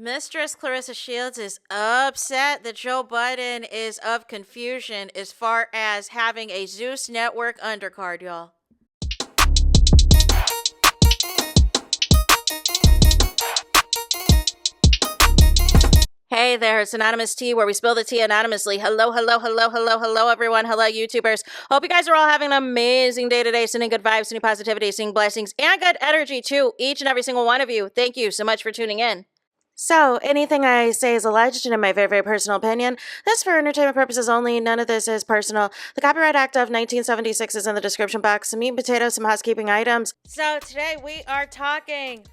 Mistress Claressa Shields is upset that Joe Budden is of confusion as far as having a Zeus Network undercard, y'all. Hey there, it's Anonymous Tea, where we spill the tea anonymously. Hello, hello, hello, hello, hello, everyone. Hello, YouTubers. Hope you guys are all having an amazing day today, sending good vibes, sending positivity, sending blessings, and good energy to each and every single one of you. Thank you so much for tuning in. So, anything I say is alleged and in my very, very personal opinion. This is for entertainment purposes only. None of this is personal. The Copyright Act of 1976 is in the description box. Some meat and potatoes, some housekeeping items. So, today we are talking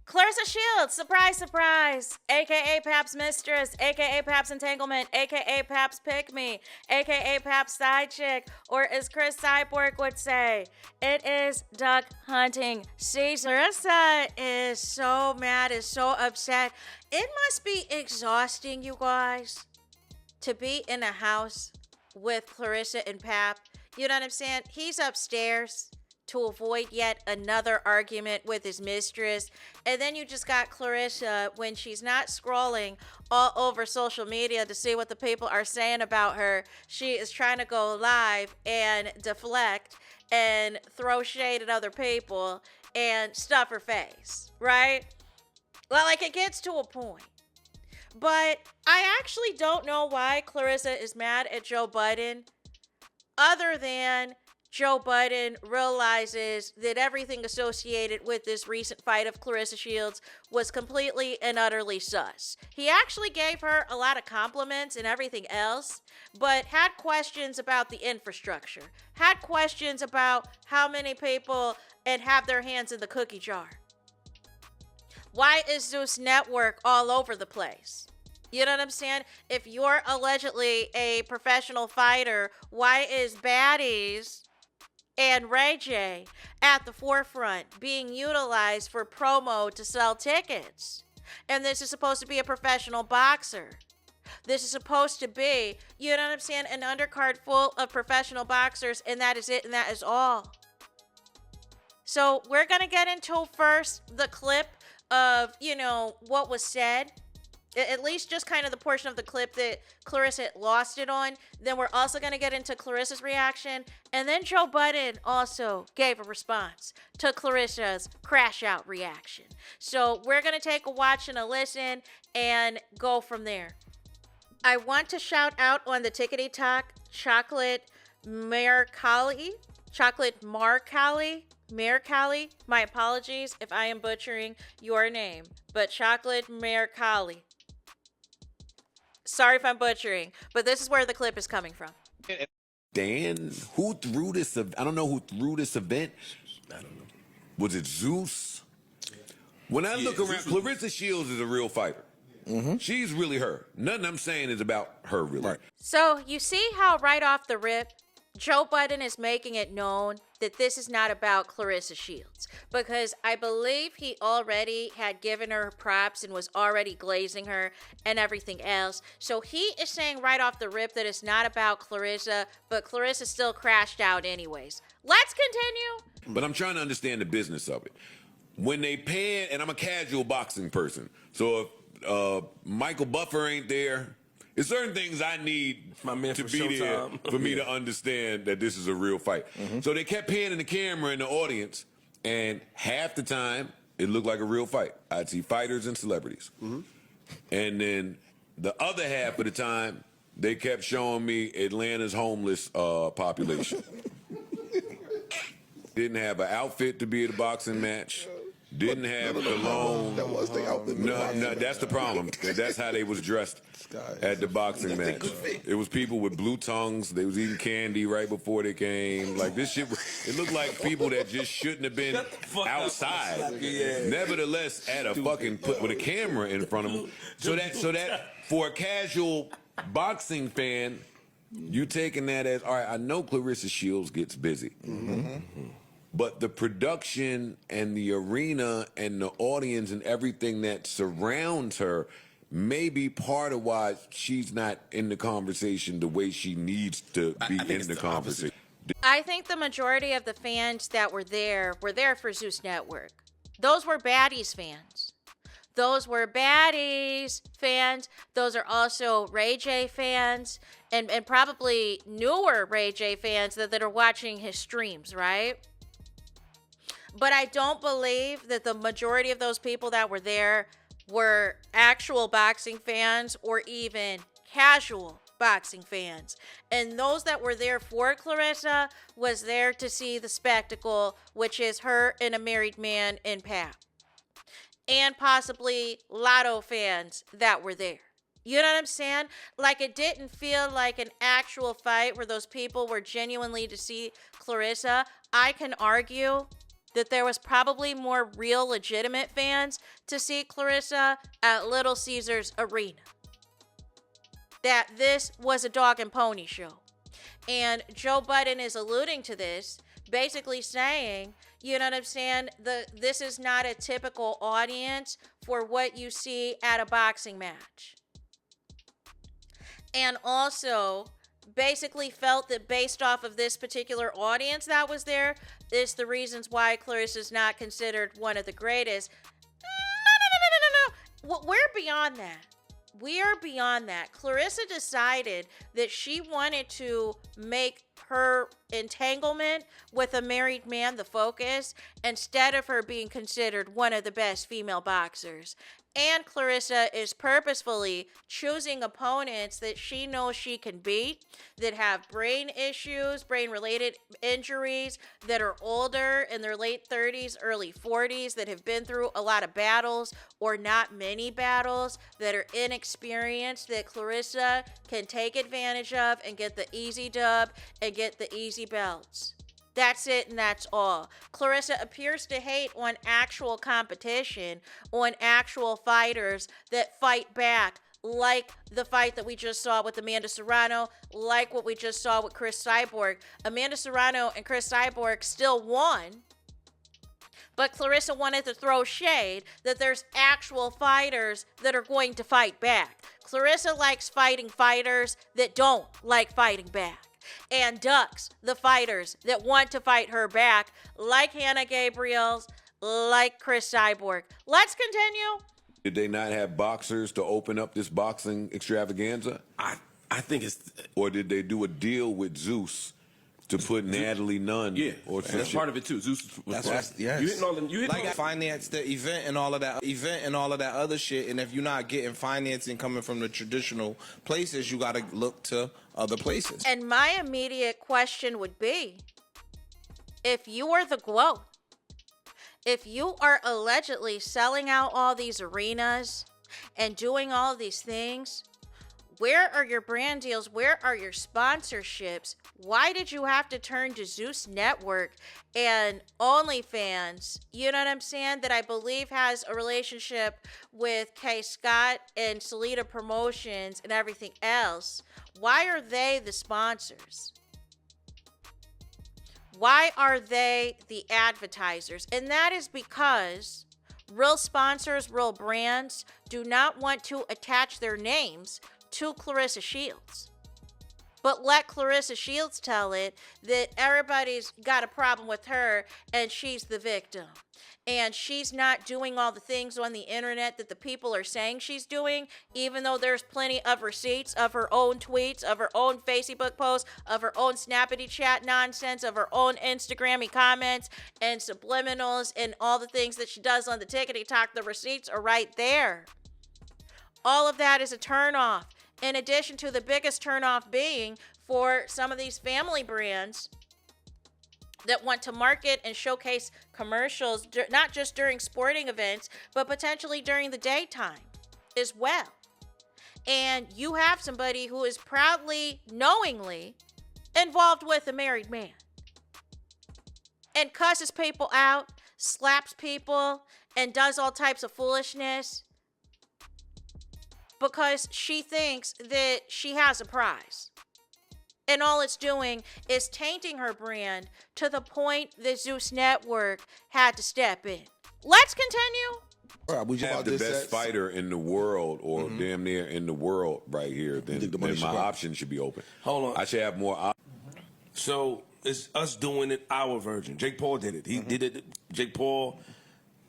Claressa Shields, surprise, surprise, aka Pap's Mistress, aka Pap's Entanglement, aka Pap's Pick Me, aka Pap's Side Chick, or as Chris Cyborg would say, it is duck hunting season. Claressa is so mad, is so upset. It must be exhausting, you guys, to be in a house with Claressa and Pap. You know what I'm saying? He's upstairs to avoid yet another argument with his mistress. And then you just got Claressa when she's not scrolling all over social media to see what the people are saying about her. She is trying to go live and deflect and throw shade at other people and stuff her face, right? Well, like, it gets to a point. But I actually don't know why Claressa is mad at Joe Budden, other than Joe Budden realizes that everything associated with this recent fight of Claressa Shields was completely and utterly sus. He actually gave her a lot of compliments and everything else, but had questions about the infrastructure, had questions about how many people and have their hands in the cookie jar. Why is Zeus Network all over the place? You know what I'm saying? If you're allegedly a professional fighter, why is Baddies and Ray J at the forefront being utilized for promo to sell tickets? And this is supposed to be a professional boxer. This is supposed to be, you know what I'm saying, an undercard full of professional boxers, and that is it, and that is all. So we're going to get into first the clip of, what was said. At least just kind of the portion of the clip that Claressa lost it on. Then we're also going to get into Claressa's reaction. And then Joe Budden also gave a response to Claressa's crash out reaction. So we're going to take a watch and a listen and go from there. I want to shout out on the Tickety Talk Chocolate Marcali. My apologies if I am butchering your name. But Chocolate Marcali. Sorry if I'm butchering, but this is where the clip is coming from. Dan, who threw this? I don't know who threw this event. I don't know. Was it Zeus? When I look around, Claressa Shields is a real fighter. She's really her. Nothing I'm saying is about her, really. Right. So you see how right off the rip, Joe Budden is making it known that this is not about Claressa Shields, because I believe he already had given her props and was already glazing her and everything else. So he is saying right off the rip that it's not about Claressa, but Claressa still crashed out anyways. Let's continue. But I'm trying to understand the business of it. When they pan, and I'm a casual boxing person, so if Michael Buffer ain't there, there's certain things I need to be there for me to understand that this is a real fight. So they kept panning the camera in the audience, and half the time it looked like a real fight. I'd see fighters and celebrities. And then the other half of the time, they kept showing me Atlanta's homeless population. Didn't have an outfit to be at a boxing match. Didn't have cologne. That was the outfit. No, that's the problem. That's how they was dressed at the boxing match. It was people with blue tongues. They was eating candy right before they came. Like, this shit, it looked like people that just shouldn't have been outside. Nevertheless, at a fucking with a camera in front of them. So that for a casual boxing fan, you taking that as, all right, I know Claressa Shields gets busy. But the production and the arena and the audience and everything that surrounds her may be part of why she's not in the conversation the way she needs to be in the conversation. I think the majority of the fans that were there for Zeus Network. Those were Baddies fans. Those were Baddies fans. Those are also Ray J fans, and probably newer Ray J fans that are watching his streams, right? But I don't believe that the majority of those people that were there were actual boxing fans or even casual boxing fans. And those that were there for Claressa was there to see the spectacle, which is her and a married man in Pap. And possibly Lotto fans that were there. You know what I'm saying? Like, it didn't feel like an actual fight where those people were genuinely to see Claressa. I can argue that there was probably more real legitimate fans to see Claressa at Little Caesars Arena. That this was a dog and pony show. And Joe Budden is alluding to this, basically saying, you know what I'm saying, this is not a typical audience for what you see at a boxing match. And also basically felt that based off of this particular audience that was there, is the reasons why Claressa is not considered one of the greatest. No. We're beyond that. We are beyond that. Claressa decided that she wanted to make her entanglement with a married man the focus instead of her being considered one of the best female boxers. And Claressa is purposefully choosing opponents that she knows she can beat, that have brain issues, brain-related injuries, that are older in their late 30s, early 40s, that have been through a lot of battles or not many battles, that are inexperienced, that Claressa can take advantage of and get the easy dub and get the easy belts. That's it and that's all. Claressa appears to hate on actual competition, on actual fighters that fight back, like the fight that we just saw with Amanda Serrano, like what we just saw with Chris Cyborg. Amanda Serrano and Chris Cyborg still won, but Claressa wanted to throw shade that there's actual fighters that are going to fight back. Claressa likes fighting fighters that don't like fighting back, and ducks the fighters that want to fight her back, like Hannah Gabriels, like Chris Cyborg. Let's continue. Did they not have boxers to open up this boxing extravaganza? I think it's... Or did they do a deal with Zeus to put Natalie Nunn? Yeah, or and that's part of it too. Zeus was Yes. You hitting all them. You hitting Like all finance the event and all of that other shit. And if you're not getting financing coming from the traditional places, you got to look to other places. And my immediate question would be, if you are the GWO, if you are allegedly selling out all these arenas and doing all these things, where are your brand deals? Where are your sponsorships? Why did you have to turn to Zeus Network and OnlyFans? You know what I'm saying? That I believe has a relationship with K. Scott and Salida Promotions and everything else. Why are they the sponsors? Why are they the advertisers? And that is because real sponsors, real brands do not want to attach their names to Claressa Shields. But let Claressa Shields tell it that everybody's got a problem with her and she's the victim. And she's not doing all the things on the internet that the people are saying she's doing, even though there's plenty of receipts of her own tweets, of her own Facebook posts, of her own snappity chat nonsense, of her own Instagrammy comments and subliminals and all the things that she does on the tickety talk. The receipts are right there. All of that is a turnoff. In addition to the biggest turnoff being for some of these family brands that want to market and showcase commercials, not just during sporting events, but potentially during the daytime as well. And you have somebody who is proudly, knowingly involved with a married man and cusses people out, slaps people, and does all types of foolishness because she thinks that she has a prize. And all it's doing is tainting her brand to the point that Zeus Network had to step in. Let's continue. We Have the best fighter in the world, or damn near in the world right here, then my option should be open. Hold on. I should have more options. So it's us doing it our version. Jake Paul did it. He did it. Jake Paul,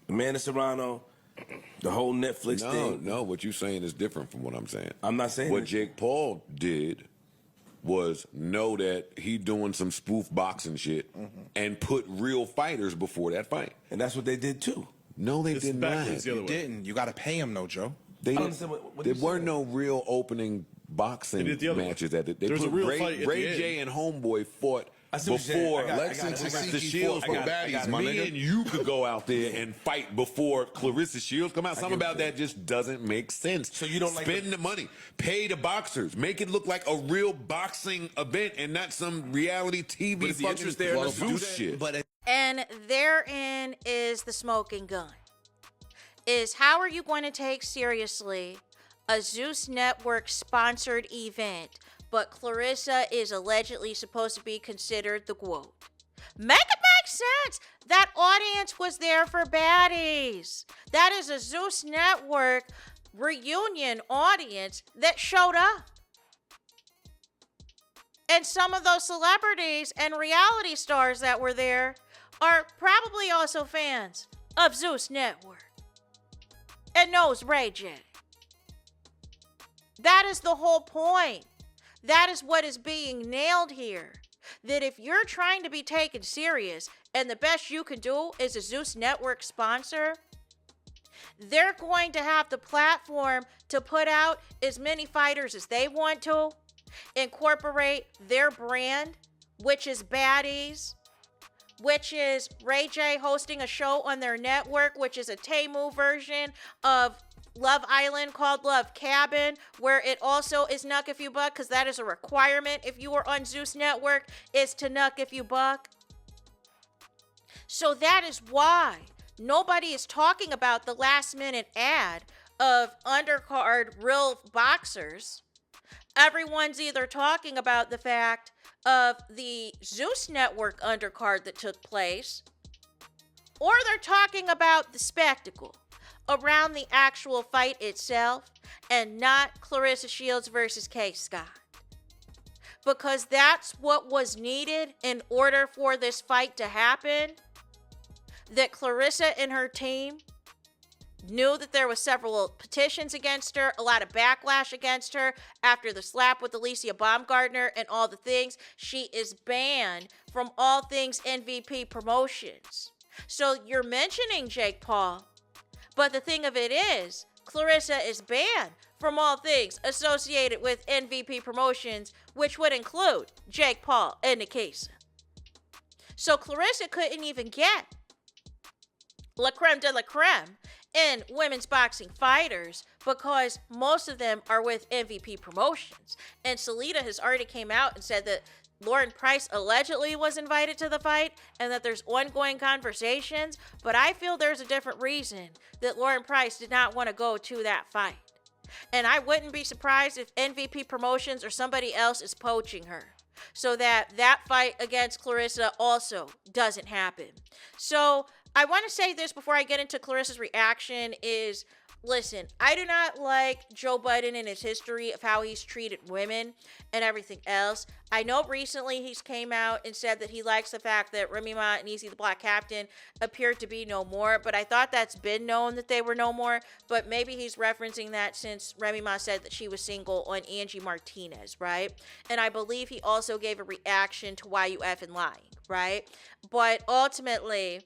Amanda Serrano, The whole Netflix thing. No, what you're saying is different from what I'm saying. I'm not saying what it. Jake Paul did was know that he doing some spoof boxing shit and put real fighters before that fight. And that's what they did too. No, they did not. You didn't. You got to pay him, no, Joe. They I don't understand what there you were said. no real opening boxing did the other matches one. at it. They There was put a real fight at Ray the end. J and Homeboy fought I see what you're saying. before I got it, Clarissa I Shields got fought. it, I got it. my Me nigga. and you could go out there and fight before Clarissa Shields come out. Something about that just doesn't make sense. So you don't like spend the money, pay the boxers, make it look like a real boxing event and not some reality TV But is the fucking interest there enough to do Zeus that? shit. But And therein is the smoking gun. Is how are you going to take seriously a Zeus Network sponsored event, but Clarissa is allegedly supposed to be considered the GOAT? Make it make sense. That audience was there for baddies. That is a Zeus Network reunion audience that showed up. And some of those celebrities and reality stars that were there are probably also fans of Zeus Network and knows Ray J. That is the whole point. That is what is being nailed here. That if you're trying to be taken serious and the best you can do is a Zeus Network sponsor, they're going to have the platform to put out as many fighters as they want to, incorporate their brand, which is baddies, which is Ray J hosting a show on their network, which is a Temu version of Love Island called Love Cabin, where it also is Nuck If You Buck, because that is a requirement if you are on Zeus Network, is to Nuck If You Buck. So that is why nobody is talking about the last minute ad of undercard real boxers. Everyone's either talking about the fact of the Zeus Network undercard that took place, or they're talking about the spectacle around the actual fight itself and not Clarissa Shields versus Kay Scott. Because that's what was needed in order for this fight to happen. That Clarissa and her team knew that there was several petitions against her, a lot of backlash against her after the slap with Alicia Baumgartner and all the things. She is banned from all things MVP promotions. So you're mentioning Jake Paul, but the thing of it is, Clarissa is banned from all things associated with MVP promotions, which would include Jake Paul and Nikisa. So Clarissa couldn't even get la creme de la creme in women's boxing fighters because most of them are with MVP promotions. And Salita has already came out and said that Lauren Price allegedly was invited to the fight and that there's ongoing conversations, but I feel there's a different reason that Lauren Price did not want to go to that fight. And I wouldn't be surprised if MVP Promotions or somebody else is poaching her so that that fight against Clarissa also doesn't happen. So I want to say this before I get into Clarissa's reaction is, listen, I do not like Joe Budden and his history of how he's treated women and everything else. I know recently he's came out and said that he likes the fact that Remy Ma and Easy the Black Captain appeared to be no more, but I thought that's been known that they were no more, but maybe he's referencing that since Remy Ma said that she was single on Angie Martinez, right? And I believe he also gave a reaction to Why You Effing Lying, right? But ultimately,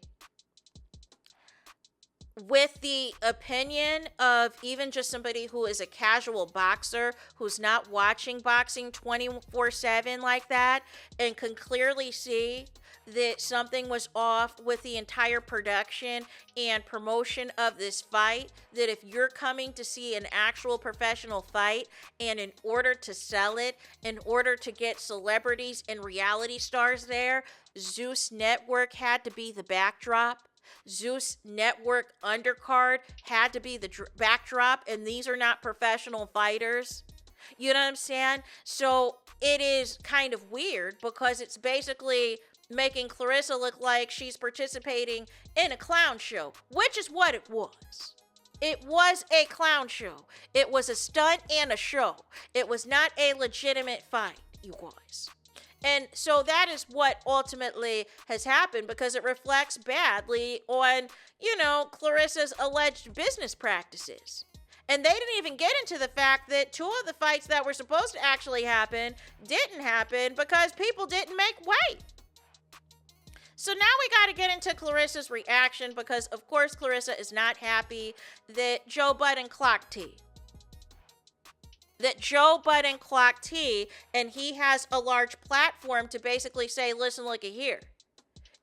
with the opinion of even just somebody who is a casual boxer who's not watching boxing 24/7 like that and can clearly see that something was off with the entire production and promotion of this fight, that if you're coming to see an actual professional fight and in order to sell it, in order to get celebrities and reality stars there, Zeus Network had to be the backdrop. Zeus Network undercard had to be the backdrop, and these are not professional fighters. You know what I'm saying? So it is kind of weird because it's basically making Clarissa look like she's participating in a clown show, which is what it was. It was a clown show. It was a stunt and a show. It was not a legitimate fight, you guys. And so that is what ultimately has happened, because it reflects badly on, Clarissa's alleged business practices. And they didn't even get into the fact that 2 of the fights that were supposed to actually happen didn't happen because people didn't make weight. So now we got to get into Clarissa's reaction, because, of course, Claressa is not happy that Joe Budden clocked T. And he has a large platform to basically say, listen, looky here.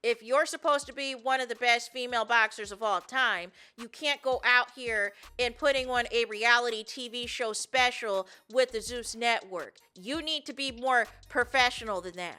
If you're supposed to be one of the best female boxers of all time, you can't go out here and putting on a reality TV show special with the Zeus Network. You need to be more professional than that.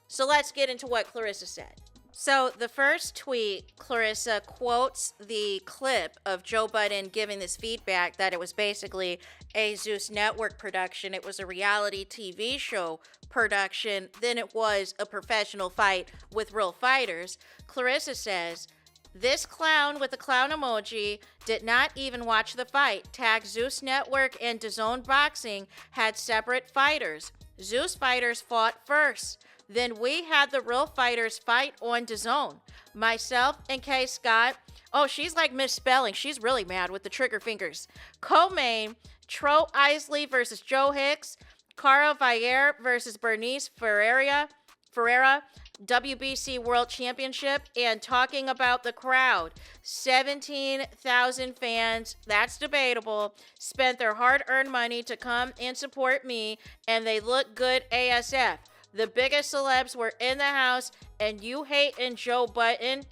So let's get into what Claressa said. So the first tweet, Claressa quotes the clip of Joe Budden giving this feedback that it was basically a Zeus Network production. It was a reality TV show production. Then it was a professional fight with real fighters. Claressa says, this clown with the clown emoji did not even watch the fight. Tag Zeus Network and DAZN Boxing had separate fighters. Zeus fighters fought first. Then we had the real fighters fight on DAZN. Myself and Kay Scott. Oh, she's like misspelling. She's really mad with the trigger fingers. Co-main, Tro Isley versus Joe Hicks. Cara Vieira versus Bernice Ferreira, WBC World Championship. And talking about the crowd, 17,000 fans, that's debatable, spent their hard-earned money to come and support me, and they look good ASF. The biggest celebs were in the house, and you hating Joe Budden.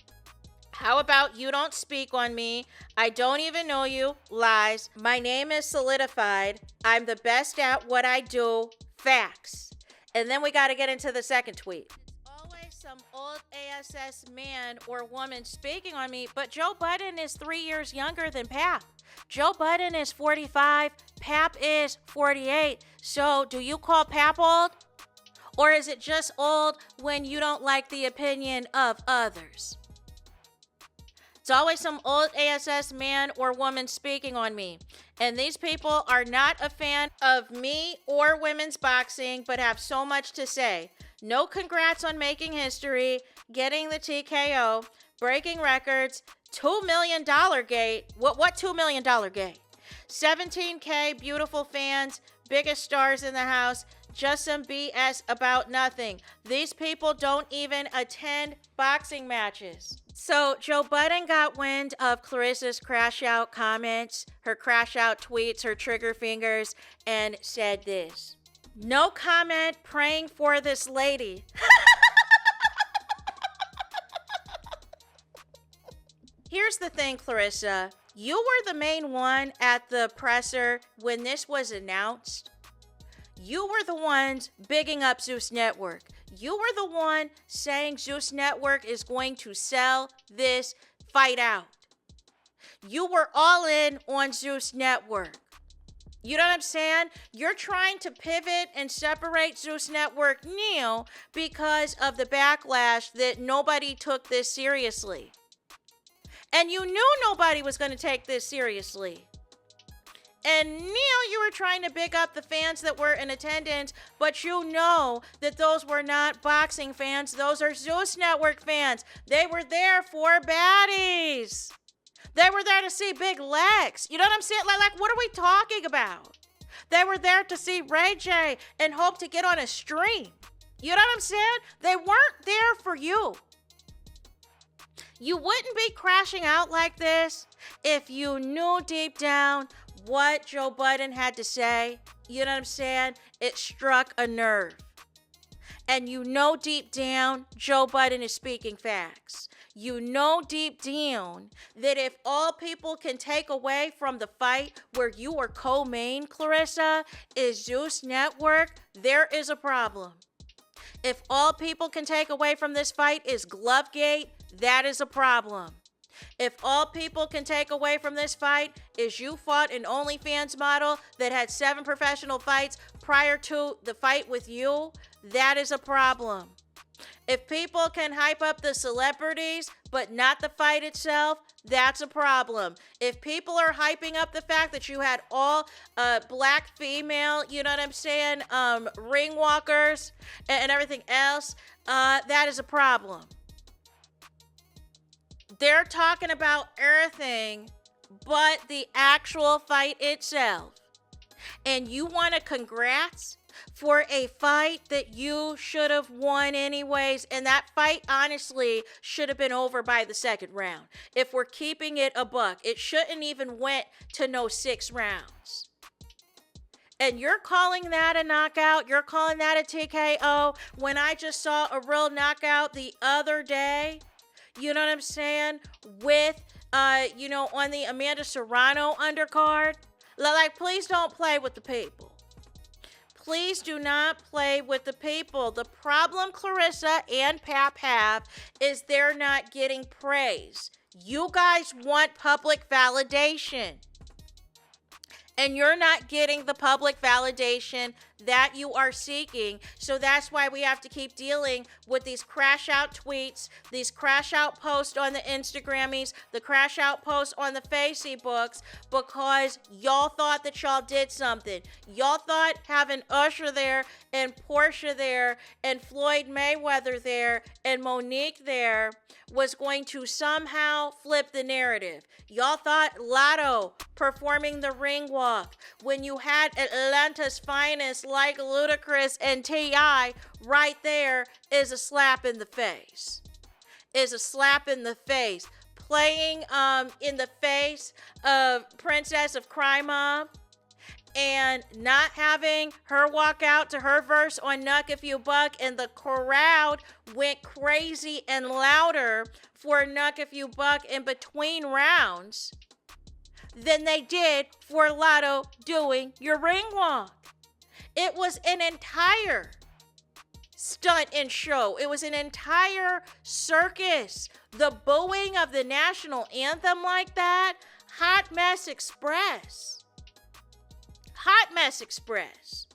How about you don't speak on me? I don't even know you. Lies. My name is solidified. I'm the best at what I do. Facts. And then we got to get into the second tweet. It's always some old ASS man or woman speaking on me, but Joe Budden is 3 years younger than Pap. Joe Budden is 45. Pap is 48. So do you call Pap old? Or is it just old when you don't like the opinion of others? It's always some old ASS man or woman speaking on me. And these people are not a fan of me or women's boxing, but have so much to say. No congrats on making history, getting the TKO, breaking records, $2 million gate. What $2 million gate? 17K beautiful fans, biggest stars in the house. Just some BS about nothing. These people don't even attend boxing matches. So Joe Budden got wind of Claressa's crash out comments, her crash out tweets, her trigger fingers, and said this. No comment, praying for this lady. Here's the thing, Claressa. You were the main one at the presser when this was announced. You were the ones bigging up Zeus Network. You were the one saying Zeus Network is going to sell this fight out. You were all in on Zeus Network. You know what I'm saying? You're trying to pivot and separate Zeus Network now because of the backlash that nobody took this seriously. And you knew nobody was going to take this seriously. And Neil, you were trying to big up the fans that were in attendance, but you know that those were not boxing fans. Those are Zeus Network fans. They were there for baddies. They were there to see big legs. You know what I'm saying? Like what are we talking about? They were there to see Ray J and hope to get on a stream. You know what I'm saying? They weren't there for you. You wouldn't be crashing out like this if you knew deep down what Joe Budden had to say. You know what I'm saying? It struck a nerve. And you know deep down Joe Budden is speaking facts. You know deep down that if all people can take away from the fight where you are co-main, Claressa, is Zeus Network, there is a problem. If all people can take away from this fight is Glovegate, that is a problem. If all people can take away from this fight is you fought an OnlyFans model that had 7 professional fights prior to the fight with you, that is a problem. If people can hype up the celebrities, but not the fight itself, that's a problem. If people are hyping up the fact that you had all black female, you know what I'm saying, ring walkers and everything else, that is a problem. They're talking about everything but the actual fight itself. And you want to congrats for a fight that you should have won anyways. And that fight, honestly, should have been over by the second round. If we're keeping it a buck, it shouldn't even went to no 6 rounds. And you're calling that a knockout? You're calling that a TKO when I just saw a real knockout the other day? You know what I'm saying? With, on the Amanda Serrano undercard. Like, please don't play with the people. Please do not play with the people. The problem Claressa and Pap have is they're not getting praise. You guys want public validation. And you're not getting the public validation that you are seeking. So that's why we have to keep dealing with these crash out tweets, these crash out posts on the Instagrammies, the crash out posts on the Facebooks, because y'all thought that y'all did something. Y'all thought having Usher there and Portia there and Floyd Mayweather there and Monique there was going to somehow flip the narrative. Y'all thought Lotto performing the ring walk when you had Atlanta's finest like Ludacris and T.I. right there is a slap in the face. Is a slap in the face. Playing in the face of Princess of Crime Mob and not having her walk out to her verse on Knuck If You Buck, and the crowd went crazy and louder for Knuck If You Buck in between rounds than they did for Lotto doing your ring walk. It was an entire stunt and show. It was an entire circus. The booing of the national anthem like that, Hot Mess Express. Hot Mess Express.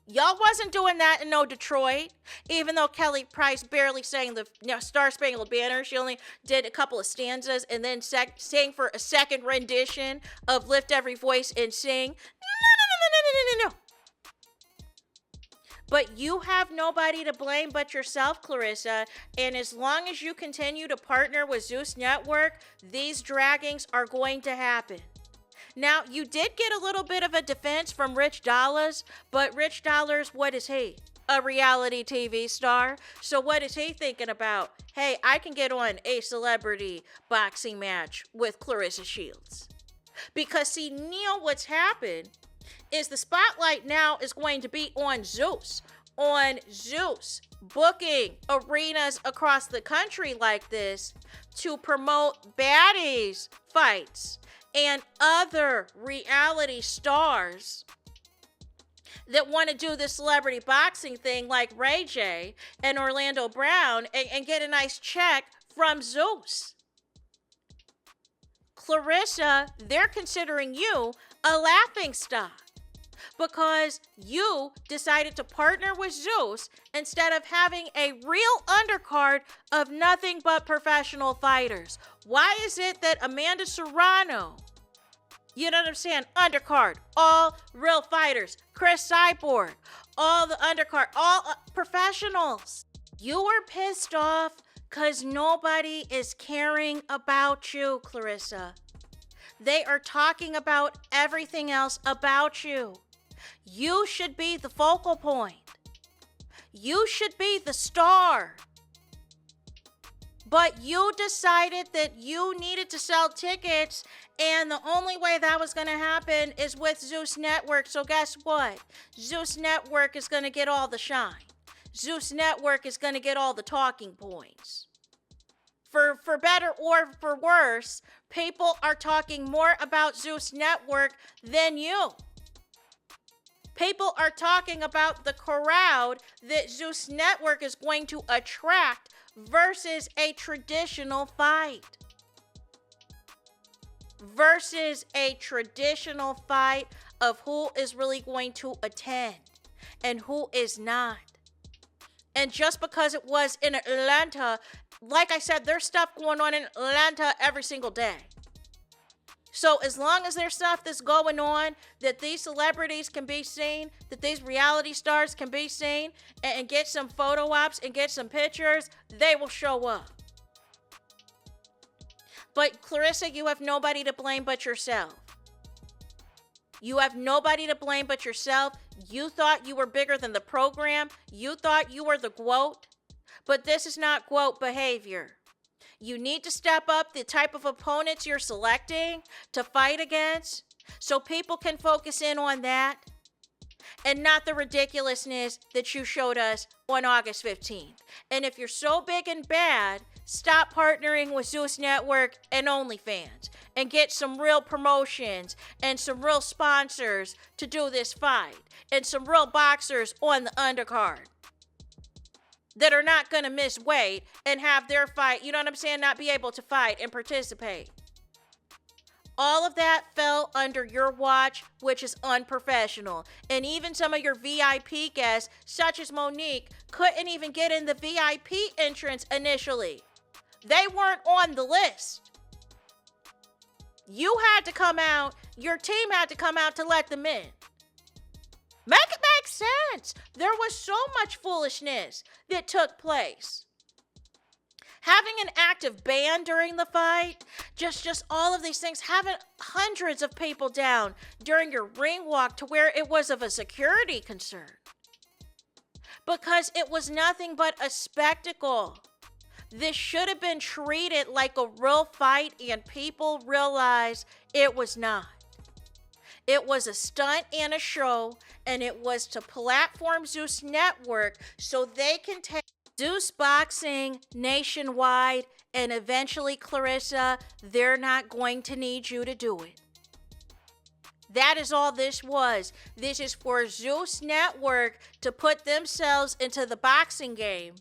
Y'all wasn't doing that in no Detroit, even though Kelly Price barely sang the Star Spangled Banner. She only did a couple of stanzas and then sang for a second rendition of Lift Every Voice and Sing. No. But you have nobody to blame but yourself, Claressa. And as long as you continue to partner with Zeus Network, these draggings are going to happen. Now, you did get a little bit of a defense from Rich Dollaz, but Rich Dollaz, what is he? A reality TV star. So what is he thinking about? Hey, I can get on a celebrity boxing match with Claressa Shields. Because see, Neil, what's happened is the spotlight now is going to be on Zeus. On Zeus booking arenas across the country like this to promote baddies fights and other reality stars that want to do the celebrity boxing thing like Ray J and Orlando Brown and get a nice check from Zeus. Claressa, they're considering you a laughingstock because you decided to partner with Zeus instead of having a real undercard of nothing but professional fighters. Why is it that Amanda Serrano, you know what I'm saying, undercard, all real fighters, Chris Cyborg, all the undercard, all professionals? You were pissed off because nobody is caring about you, Claressa. They are talking about everything else about you. You should be the focal point. You should be the star. But you decided that you needed to sell tickets, and the only way that was going to happen is with Zeus Network. So guess what? Zeus Network is going to get all the shine. Zeus Network is going to get all the talking points. For better or for worse, people are talking more about Zeus Network than you. People are talking about the crowd that Zeus Network is going to attract versus a traditional fight. Versus a traditional fight of who is really going to attend and who is not. And just because it was in Atlanta, like I said, there's stuff going on in Atlanta every single day. So as long as there's stuff that's going on, that these celebrities can be seen, that these reality stars can be seen, and get some photo ops and get some pictures, they will show up. But Claressa, you have nobody to blame but yourself. You have nobody to blame but yourself. You thought you were bigger than the program. You thought you were the GOAT. But this is not GOAT behavior. You need to step up the type of opponents you're selecting to fight against so people can focus in on that and not the ridiculousness that you showed us on August 15th. And if you're so big and bad, stop partnering with Zeus Network and OnlyFans and get some real promotions and some real sponsors to do this fight and some real boxers on the undercard that are not going to miss weight and have their fight, you know what I'm saying, not be able to fight and participate. All of that fell under your watch, which is unprofessional. And even some of your VIP guests, such as Monique, couldn't even get in the VIP entrance initially. They weren't on the list. You had to come out, your team had to come out to let them in. Make it make sense. There was so much foolishness that took place. Having an active ban during the fight, just all of these things, having hundreds of people down during your ring walk to where it was of a security concern. Because it was nothing but a spectacle. This should have been treated like a real fight, and people realized it was not. It was a stunt and a show, and it was to platform Zeus Network so they can take Zeus Boxing nationwide, and eventually, Claressa, they're not going to need you to do it. That is all this was. This is for Zeus Network to put themselves into the boxing game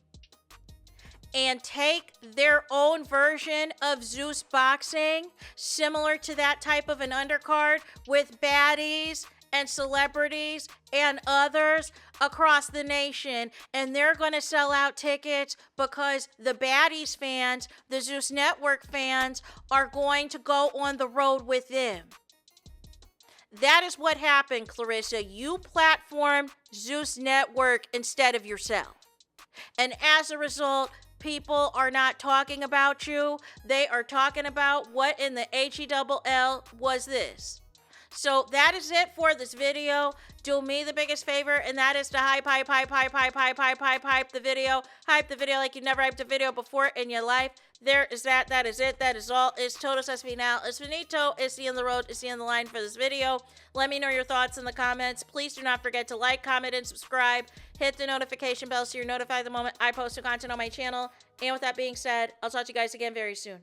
and take their own version of Zeus Boxing, similar to that type of an undercard with baddies and celebrities and others across the nation. And they're going to sell out tickets because the baddies fans, the Zeus Network fans, are going to go on the road with them. That is what happened, Claressa. You platformed Zeus Network instead of yourself. And as a result, people are not talking about you. They are talking about what in the HELL was this. So that is it for this video. Do me the biggest favor, and that is to hype the video. Hype the video like you've never hyped a video before in your life. There is that. That is it. That is all. It's todos es final. It's finito. It's the end of the road. It's the end of the line for this video. Let me know your thoughts in the comments. Please do not forget to like, comment, and subscribe. Hit the notification bell so you're notified the moment I post new content on my channel. And with that being said, I'll talk to you guys again very soon.